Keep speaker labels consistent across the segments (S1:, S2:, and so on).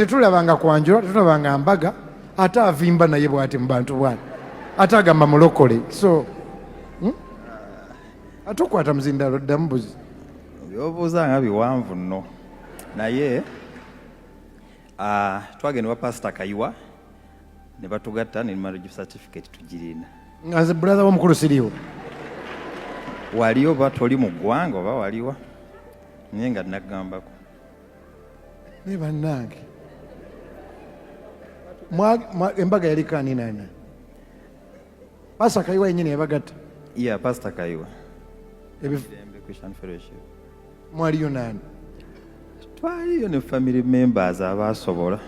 S1: tetulabanga kwanjula, tetulabanga mbaga, ate avimba naye bw'ati mu bantu bwati, ate agamba mulokole. So ate okwata muzindalo ddamu buzi
S2: byobuuza nga biwanvu nno naye twagenda wa Pastor Kayiwa ne batugatta ne marriage certificate tugirina.
S1: nga nze brother w'omukulu siriiwo.
S2: Wali oba toli mu ggwanga oba waliwa? Naye nga nagambako.
S1: Ne bannange embaga yali kaninana. Pastor Kayiwa yennyini yabagatta.
S2: Yeah, Pastor Kayiwa.
S1: Christian Fellowship. Mwaliyo nani?
S2: Twaliyo ne family members abasobola.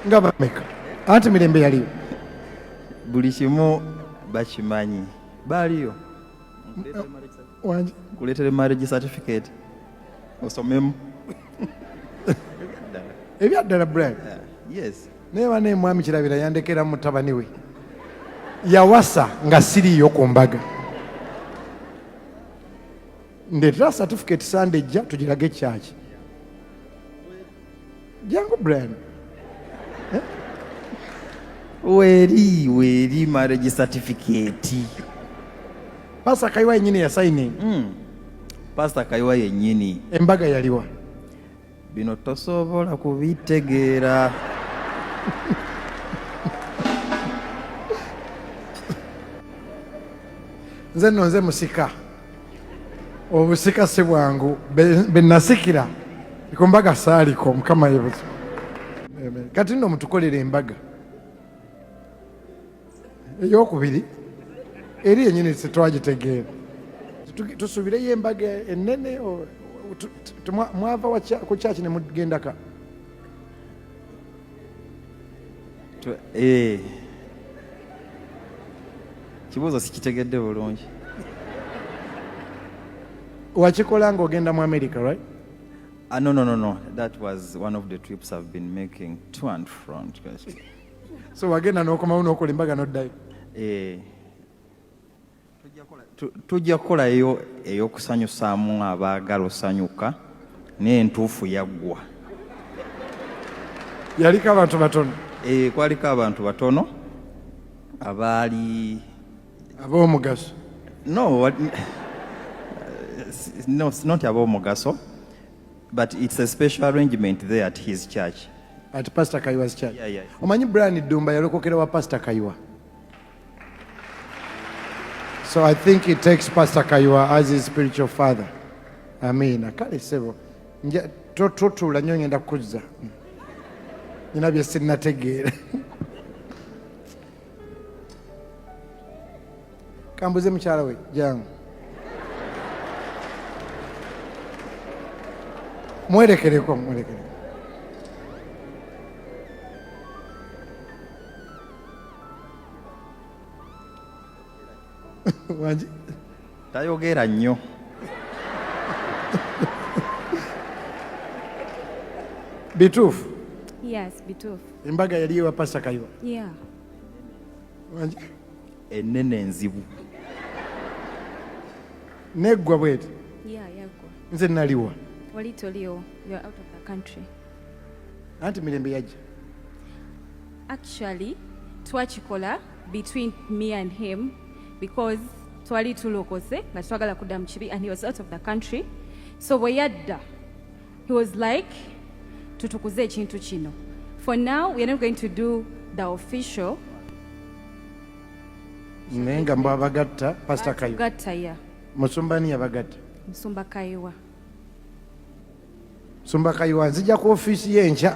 S1: Nga bameka. Anti mirembe yaliyo.
S2: Buli kimu bakimanyi. Baliyo. Kuleetere marriage certificate. Osomemu.
S1: Ebyaddala Brian.
S2: Yes.
S1: Naye wane mwami Kirabira yandekera mutabani we. Yawasa nga siriiyo ku mbaga. Ndeetera certificate Sunday jja tugirage kyaki. Jangu Brian.
S2: Weri marriage certificate.
S1: Pastor Kayiwa yennyini ya signing.
S2: Pastor Kayiwa yennyini.
S1: Embaga yaliwa.
S2: Bino tosobola kubitegeera.
S1: Nze nno nze musika. Obusika si bwangu benasikira ku mbaga saaliko Mukama yebuze. Kati nno mutukolera embaga ey'okubiri eri yennyini tetwagitegeera. Tusubireyo embaga ennene mwava ku kyaki ne mugendaka.
S2: Kibuuzo sikitegedde bulungi.
S1: Wachikola ng'ogenda mu America, right?
S2: No. That was one of the trips I've been making to and from.
S1: So wagenda n'okomawo n'okola embaga n'oddayo.
S2: Tujja kukolayo ey'okusanyusaamu abaagala osanyuka n'entuufu yaggwa.
S1: Yaliko abantu batono?
S2: Kwaliko abantu batono abaali
S1: ab'omugaso.
S2: No, it's not ab'omugaso, but it's a special arrangement there at his church.
S1: At Pastor Kayiwa's church?
S2: Yeah.
S1: Omanyi Brian Dumba yalokokera wa Pastor Kayiwa. So I think it takes Pastor Kayiwa as his spiritual father. Amina. Kale sebo. Totula nnyo ngenda kuzza. Nina bye sinnategeera. Kambuze mukyala we jangu. Mwerekereko. Wanji?
S2: Tayogera nnyo.
S1: Bituufu?
S3: Yes, bituufu.
S1: Embaga yali ewa Pastor Kayiwa?
S3: Yeah.
S1: Wanji?
S2: Ennene enzibu.
S1: Neggwa bweti?
S3: Yeah, yaggwa.
S1: Nze naliwa?
S3: Wali toliyo. You're out of the country.
S1: Anti mirembe yajja?
S3: Actually, twakikola between me and him because twali tulokose nga twagala kudda mu kibi and he was out of the country. So bwe yadda, he was like, tutukuze ekintu kino. For now, we are not going to do the official.
S1: Naye nga mbwabagatta Pastor Kayiwa?
S3: Gatta, yeah.
S1: Musumba ni yabagatta?
S3: Musumba Kayiwa.
S1: Musumba Kayiwa nzija ku ofiisi y'enkya.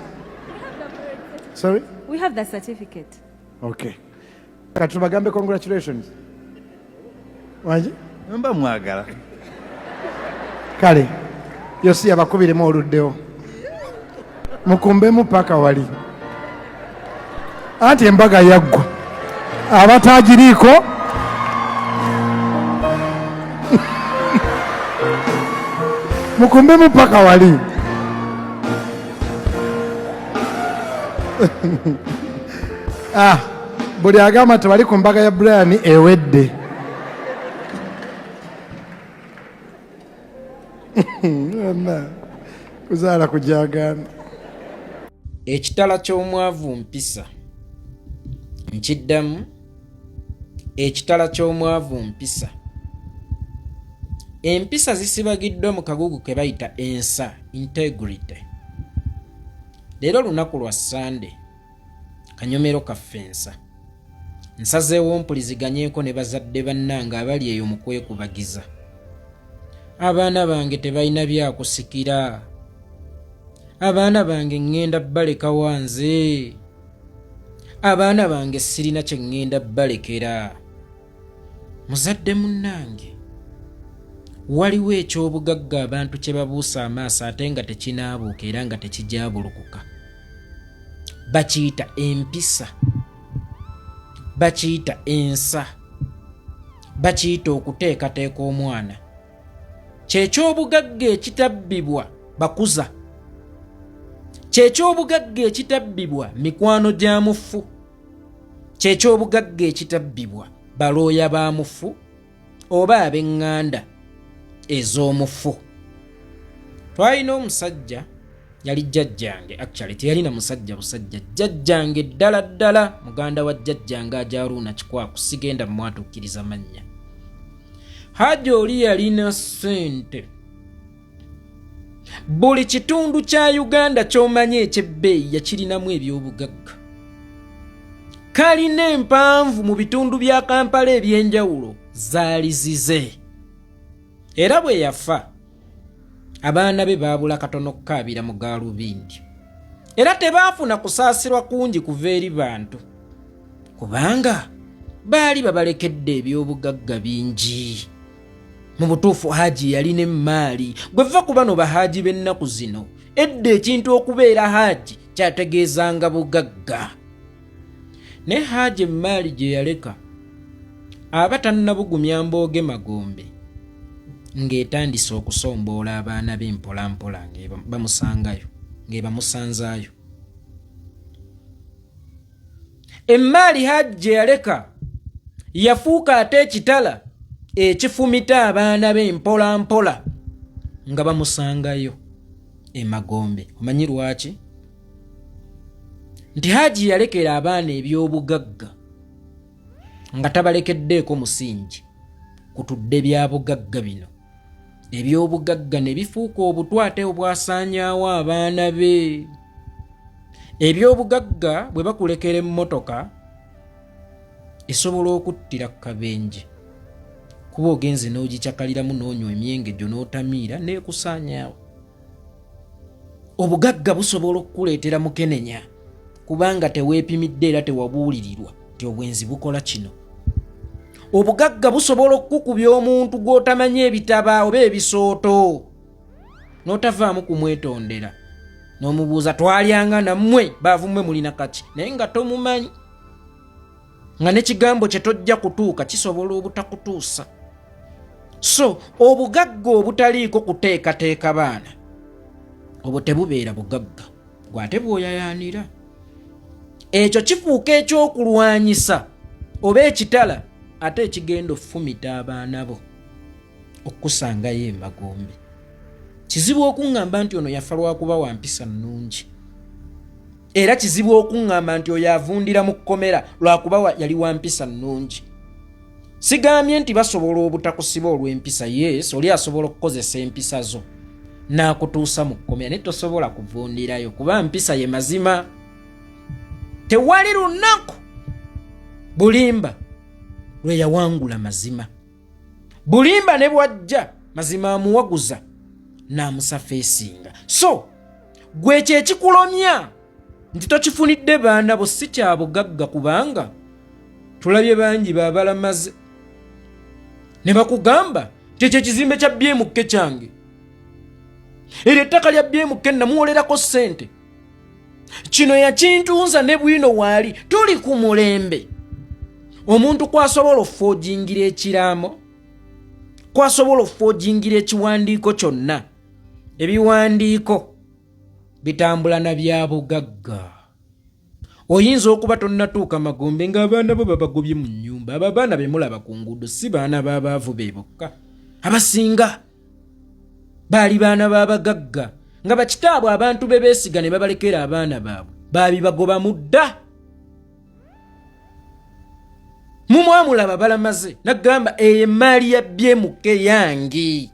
S1: Sorry?
S3: We have the certificate.
S1: Okay. Kati tubagambe congratulations. Wanji?
S2: Mba mwagala.
S1: Kale, yosi abakubiremu oluddewo. Mukumbemu paka wali. Anti embaga yaggwa. Abatagiriiko mukumbemu paka wali. Buli agamba tebali ku mbaga ya Brian ewedde. kuzaala kujagaana.
S4: Ekitala ky'omwavu mpisa. Nkiddamu, ekitala ky'omwavu mpisa. Empisa zisibagiddwa mu kagugu ke bayita ensa, integrity. Leero lunaku lwa Sande, kanyomero kaffe ensa. Nsazeewo mpuliziganyeeko ne bazadde bannange abali eyo mu kwekubagiza. Abaana bange tebalina byakusikira. Abaana bange ngenda baleka wanze. Abaana bange sirina kye ngenda balekera. Muzadde munnange, waliwo eky'obugagga abantu kye babuusa amaaso ate nga tekinaabuuka era nga tekijabulukuka. Bakiyita empisa. Bakiyita ensa. Bakiyita okuteekateeka omwana. Kyekyobugagga ekitabbibwa bakuza. Kyekyobugagga ekitabbibwa mikwano gya mufu. Kyekyobugagga ekitabbibwa balooya ba mufu oba ab'eŋŋanda ez'omufu. Twalina omusajja yali jjajjange, actually teyalina musajja busajja, jjajjange ddala ddala, muganda wa jjajjange Ajaruuna Kikwaku, sigenda mwatuukiriza mannya. Hajji oli yalina ssente. Buli kitundu kya Uganda ky'omanyi eky'ebbeeyi yakirinamu eby'obugagga. Kalina empanvu mu bitundu bya Kampala eby'enjawulo zaali zize. Era bwe yafa, abaana be baabula katono kkaabira mu gaalubindi. Era tebaafuna kusaasirwa kungi kuva eri bantu, kubanga baali babalekedde eby'obugagga bingi. Mu butuufu Hajji yalina emmaali. Gwe vva ku bano bahaaji b'ennaku zino, edda ekintu okubeera Hajji kyategeezanga bugagga. Ne Hajji emmaali gye yaleka aba tannabugumya mbooge magombe, ng'etandise okusomboola abaana be mpolampola ng'ebamusanzaayo. Emmaali Hajji gye yaleka yafuuka ate ekitala ekifumita abaana be mpolampola nga bamusangayo emagombe. Omanyi lwaki? Nti Hajji yalekera abaana eby'obugagga nga tabalekeddeeko musingi kutudde bya bugagga bino. Eby'obugagga ne bifuuka obutwate obwasaanyaawo abaana be. Eby'obugagga bwe bakulekera emmotoka esobola okuttira kabenje, kuba ogenze n'ogicyakaliramu n'onywa emyenge gyo n'otamiira n'ekusaanyaawo. Obugagga busobola okukuleetera mukenenya kubanga teweepimidde era tewabuulirirwa nti obwenzi bukola kino. Obugagga busobola okukubya omuntu gw'otamanyi ebitaba oba ebisooto n'otavaamu kumwetondera, n'omubuuza twalyanga nammwe baavumwe mulina kaki, naye nga tomumanyi, nga n'ekigambo kye tojja kutuuka kisobola obutakutuusa. So obugagga obutaliiko kuteekateeka baana, obwo tebubeera bugagga, gwate bw'oyayaanira. Ekyo kifuuka ekyokulwanyisa oba ekitala ate ekigenda okufumita abaana bo okusangayo emagombe. Kizibu okuŋŋamba nti ono yafa lwakuba wa mpisa nnungi, era kizibu okuŋŋamba nti oyo avundira mu kkomera lwakuba yali wa mpisa nnungi. Sigambye nti basobola obutakusiba olw'empisa. Yes, oli asobola okukozesa empisa zo n'akutuusa mu kkomera, naye tosobola kuvundirayo kuba mpisa ye mazima. Tewali lunaku Bulimba lwe yawangula mazima. Bulimba ne bwajja mazima amuwaguza n'amusafeesinga. So gwe kyekikulomya nti tokifunidde baana bo si kya bugagga, kubanga tulabye bangi baabalamaze ne bakugamba kyekyo ekizimbe kya BMK kyange, eryo ettaka lya BMK namuwolerako ssente, kino yakintunza ne bwino waali tuli ku mulembe. Omuntu kwasobola okufoojingira ekiraamo, kwasobola okufoojingira ekiwandiiko kyonna. Ebiwandiiko bitambula na bya bugagga. Oyinza okuba tonnatuuka magombe ng'abaana bo babagobye mu nnyumba. Abo abaana be mulaba ku nguudo si baana b'abaavu be bokka, abasinga baali baana b'abagagga nga bakitaabwe abantu be beesiga ne babalekera abaana baabwe baabibagoba mu dda. Mumwamulaba balamaze nagamba eyo emaali yabbye muke yange.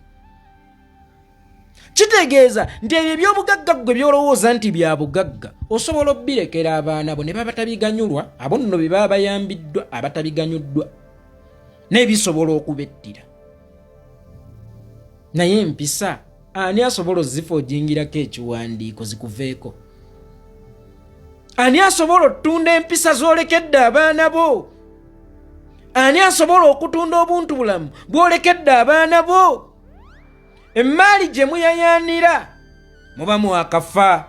S4: Kitegeeza nti ebyo eby'obugagga gwe byolowooza nti bya bugagga osobola obbirekera abaana bo ne baba tabiganyulwa, abo nno bye baba bayambiddwa abatabiganyuddwa n'ebisobola okubettira. Naye empisa ani asobola ozzifa ojingirako ekiwandiiko zikuveeko? Ani asobola otunda empisa z'olekedde abaana bo? Ani asobola okutunda obuntu bulamu bw'olekedde abaana bo? Emaali gye muyayaanira muba mwakafa.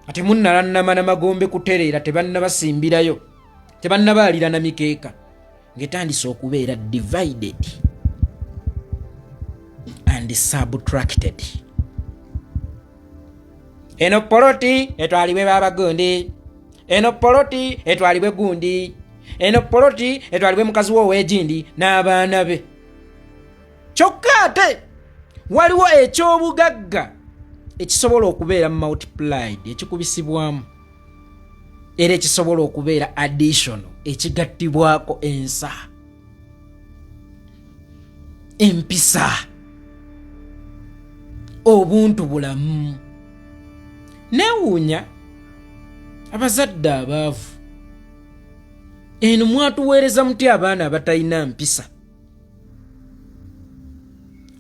S4: Ate munnalannama n'amagombe kutereera tebannabasimbirayo, tebannabaalira na mikeeka ng'etandise okubeera divided and subtracted. Eno poloti etwalibwe babagundi, eno poloti etwalibwe gundi, eno poloti etwalibwe mukazi wo ow'egindi n'abaana be. Kyokka ate waliwo eky'obugagga ekisobola okubeera multiplied, ekikubisibwamu, era ekisobola okubeera additional, ekigattibwako ensa, empisa, obuntu bulamu. Neewuunya abazadde abaavu, eno mwatuweereza muti abaana abatalina mpisa?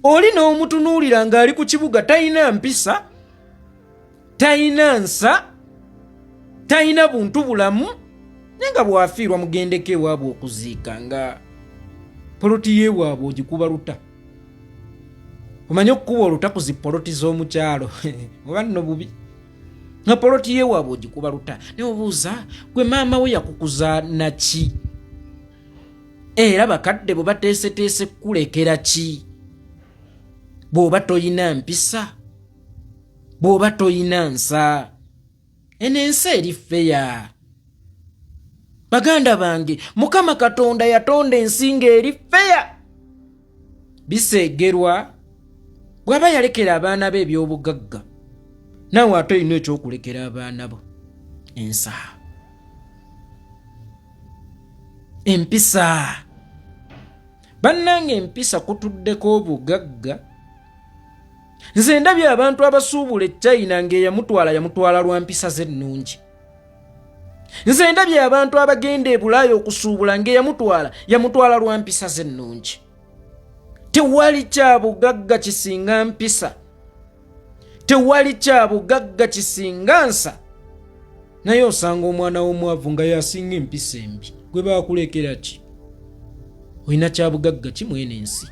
S4: Oli n'omutunuulira ng'ali ku kibuga talina mpisa, talina nsa, talina buntu bulamu, naye nga bw'afiirwa mugendeko ewaabwe okuziika nga poloti y'ewaabwe ogikuba luta. Omanyi okukuba oluta ku zipoloti z'omukyalo oba nno bubi, nga poloti y'ewaabwe ogikuba luta. Ne obuuza gwe maama we yakukuza naki? Era bakadde bo bateeseteese kukulekera ki? Bw'oba toyina mpisa, bw'oba toyina nsa, eno ensi eri feya. Baganda bange, Mukama Katonda yatonda ensi ng'eri feya. Biseegerwa bw'aba yalekera abaana be eby'obugagga, naawe ate olina ekyokulekera abaana bo, ensa, empisa. Bannange, empisa kutuddeko obugagga. Nze ndabye abantu abasuubula eChina ng'eyamutwala lwa mpisa ze ennungi. Nze ndabye abantu abagenda e Bulaaya okusuubula ng'eyamutwala lwa mpisa ze ennungi. Tewali kya bugagga kisinga mpisa, tewali kya bugagga kisinga nsa. Naye osanga omwana w'omwavu nga yasinga empisa embi, gwe baakulekera ki? Olina kya bugagga ki mweno ensi?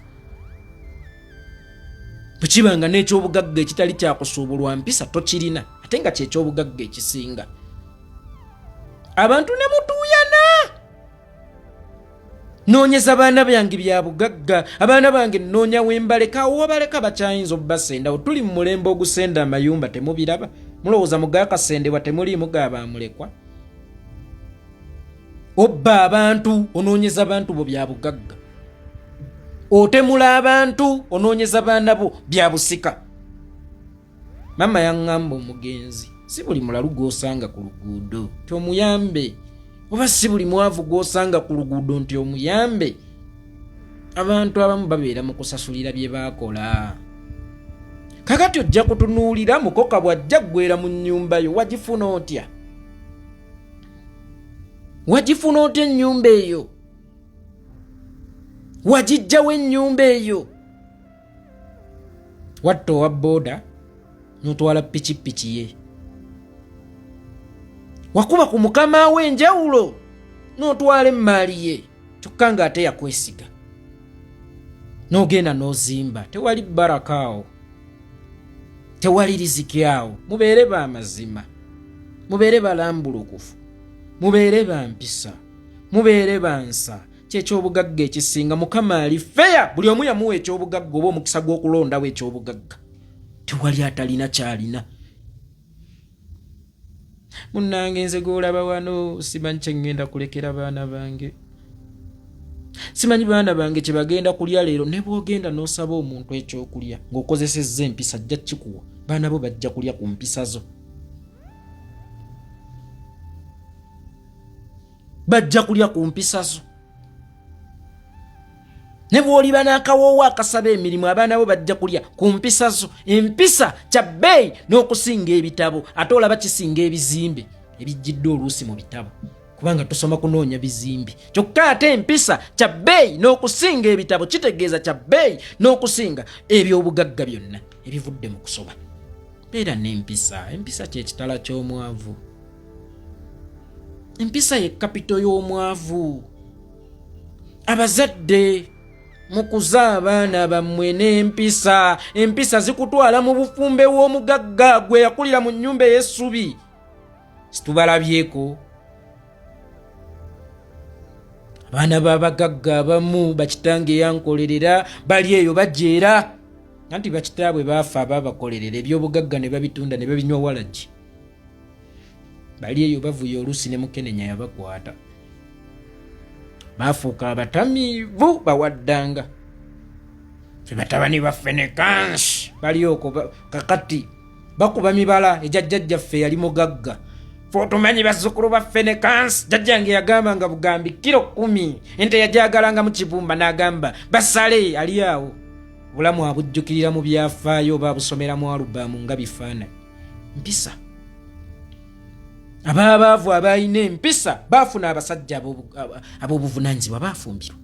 S4: Tukibanga n'ekyobugagga ekitali kyakusuubulwa mpisa tokirina, ate nga kyekyobugagga ekisinga. Abantu ne mutuuyana. Noonyeza baana bange bya bugagga, abaana bange nnoonya wembaleka, awo wabaleka bakyayinza obbasendawo. Tuli mu mulembe ogusenda amayumba temubiraba? Mulowooza mugaakasendebwa temuliimu gaabamulekwa? Obba abantu, onoonyeza abantu bo bya bugagga. Otemula abantu, onoonyeza baana bo bya busika. Mama yaŋŋamba omugenzi, si buli mulalu gw'osanga ku luguudo nti omuyambe, oba si buli mwavu gw'osanga ku luguudo nti omuyambe. Abantu abamu babeera mu kusasulira bye baakola. Kakati ojja kutunuulira mukoka bw'ajja ggwera mu nnyumba yo, wagifuna otya? Wagifuna otya ennyumba eyo? Wagijjawo ennyumba eyo? Watta owa booda n'otwala pikipiki ye. Wakuba ku mukama we enjawulo n'otwala emmaali ye, kyokka ng'ate yakwesiga. N'ogenda n'ozimba, tewali baraka awo, tewali riziki awo. Mubeere ba mazima, mubeere balambulukufu, mubeere ba mpisa, mubeere ba nsa. Kyekyobugagga ekisinga. Mukama ali feya, buli omu yamuwa ekyobugagga oba omukisa gw'okulondawo ekyobugagga. Tewali atalina kyalina. Munnange, nze gw'olaba wano simanyi kye ŋŋenda kulekera baana bange. simanyi baana bange kye bagenda kulya leero ne bw'ogenda n'osaba omuntu ekyokulya ng'okozesezza empisa ajja kikuwa baana bo bajja kulya ku mpisa zo bajja kulya ku mpisa zo ne bw'oliba n'akawoowo akasaba emirimu abaana bo bajja kulya ku mpisa zo empisa kya bbeeyi n'okusinga ebitabo ate olaba kisinga ebizimbe ebijjidde oluusi mu bitabo kubanga tusoma kunoonya bizimbi kyokka ate empisa kya bbeeyi n'okusinga ebitabo kitegeeza kya bbeeyi n'okusinga eby'obugagga byonna ebivudde mu kusoma beera n'empisa empisa kyekitala ky'omwavu empisa ye kapito y'omwavu abazadde mukuza abaana bammwe n'empisa empisa zikutwala mu bufumbe w'omugagga gwe yakulira mu nnyumba ey'essubi situbalabyeko abaana b'abagagga abamu bakitange yankolerera bali eyo bajeera anti bakitaabwe baafa ababakolerera ebyobugagga ne babitunda ne babinywa walagi bali eyo bavuye oluusi ne Mukenenya yabakwata baafuuka abatamiivu bawaddanga fe batabani ba Fenekans bali okwo kakati bakuba mibala ejjajjaffe yali mugagga fotumanyi bazzukulu ba Fenekans jjajjange yagamba nga bugambi kilo 10 ente yajagalanga mu kibumba n'agamba basale ali awo bulamu abujjukirira mu byafaayo babusomera mu alubamu nga bifaananyi mpisa ababaavu abalina empisa baafuna abasajja ab'obuvunaanyizibwa baafumbirwa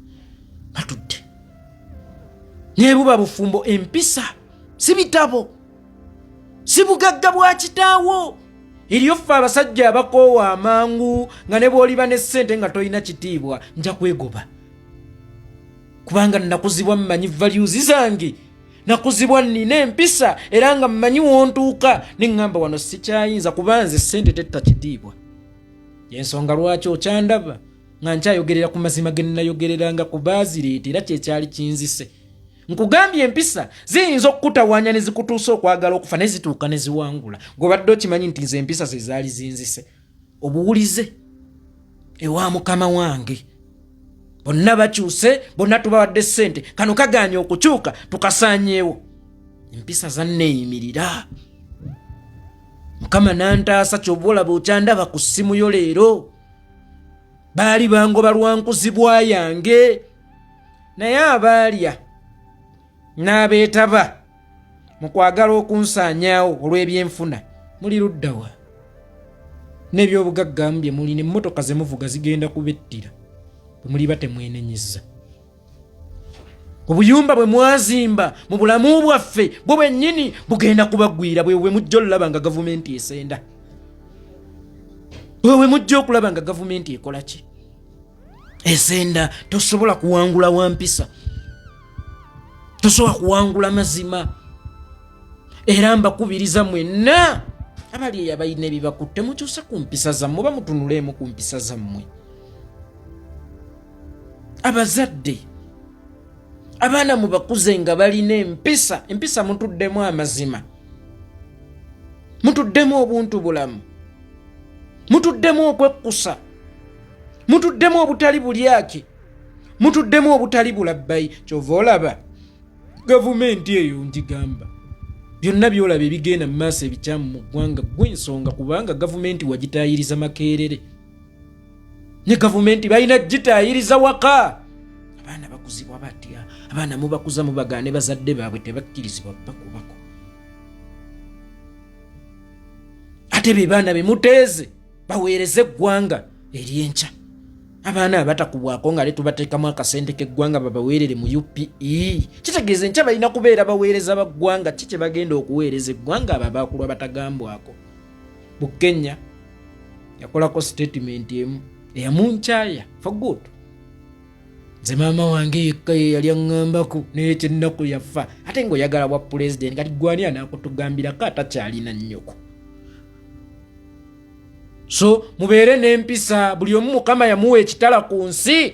S4: batudde nebuba bufumbo empisa si bitabo si bugagga bwa kitaawo eriyo ffe abasajja abakoowa amangu nga ne bw'oliba ne ssente nga tolina kitiibwa nja kwegoba kubanga nakuzibwa mmanyi values zange nakuzibwa nina empisa era nga mmanyi wontuuka neŋŋamba wano sikyayinza kuba nze ssente tetta kitiibwa yensonga lwaki okyandaba nga nkyayogerera ku mazima ge nnayogereranga ku baazireeta era kyekyali kinzise nkugambye empisa ziyinza okukutawaanya ne zikutuusa okwagala okufa ne zituuka ne ziwangula ng'obadde okimanyi nti nze empisa ze zaali zinzise obuwulize ewa mukama wange bonna bakyuse bonna tubawadde ssente kano kagaanye okukyuka tukasaanyeewo empisa zanneeyimirira mukama nantaasa ky'oba olaba okyandaba ku ssimu yo leero baali bangoba lwankuzibwa yange naye abaalya n'abeetaba mu kwagala okunsaanyaawo olw'ebyenfuna muli luddawa n'ebyobugaggamu bye muli n'emmotoka ze muvuga zigenda kubettira bwe muliba temwenenyezza obuyumba bwe mwazimba mu bulamu bwaffe bwe bwennyini bugenda kubagwira bwe mujja olulaba nga gavumenti esenda bwe mujja okulaba nga gavumenti ekola ki esenda tosobola kuwangula wampisa tosobola kuwangula mazima era mbakubiriza mwenna abali eyo abalina ebibakutte mukyusa ku mpisa zammwe oba mutunuleemu ku mpisa zammwe abazadde abaana mubakuze nga balina empisa mutuddemu amazima mutuddemu obuntu bulamu mutuddemu okwekkusa mutuddemu obutali bulyake mutuddemu obutali bulabbayi kyova olaba gavumenti eyo njigamba byonna byolaba ebigenda mu maaso ebikyamu mu ggwanga gw'ensonga kubanga gavumenti wagitaayiriza makeerere ne gavumenti balina gitaayiriza waka abaana bakuzibwa batya abaana mubakuza mubagaane bazadde baabwe tebakkirizibwa bakubako ate be baana bemuteeze baweereze eggwanga eryenkya abaana abatakubwako nga letubateekamu akasente k'eggwanga babaweerere mu UPE kitegeeza enkya balina kubeera baweereza baggwanga ki kye bagenda okuweereza eggwanga abo abaakulwa batagambwako Bukenya yakolako statement emu eyamunkyaya for good nze maama wange yekka ye yali aŋŋambako naye kyennaku yafa ate ng'oyagala bwa pulezidenti kati gwani anaakutugambirako atakyalina nnyoko so mubeere n'empisa buli omu mukama yamuwa ekitala ku nsi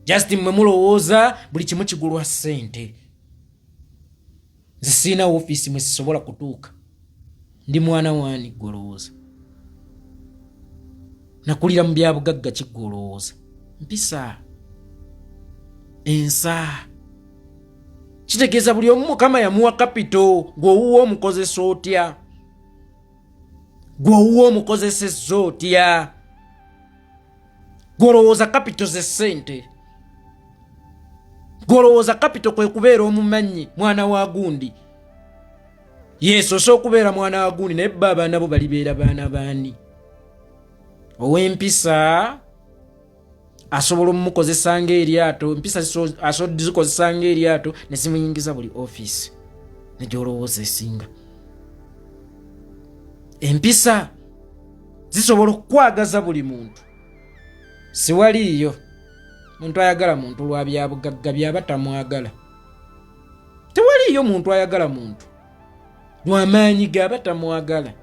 S4: just mwe mulowooza buli kimu kigulwa ssente nze siina ofiisi mwe sisobola kutuuka ndi mwana waani golowooza nakulira mu byabugagga kiggolowooza mpisa ensa kitegeeza buli omu Mukama yamuwa kapito gw'owuwa omukozesa otya gw'owuwa omukozesezza otya gw'olowooza kapito ze ssente gw'olowooza kapito kwe kubeera omumanyi mwana wa gundi Yesu osobola okubeera mwana wa gundi naye baba nabo balibeera baana baani ow'empisa asobola omukozesa ng'eryato empisa asobola zikozesa ng'eryato ne zimuyingiza buli ofiisi ne gy'olowooza esinga empisa zisobola okukwagaza buli muntu siwaliiyo muntu ayagala muntu lwa byabugagga byaba tamwagala tewaliiyo muntu ayagala muntu lw'amaanyi gaba tamwagala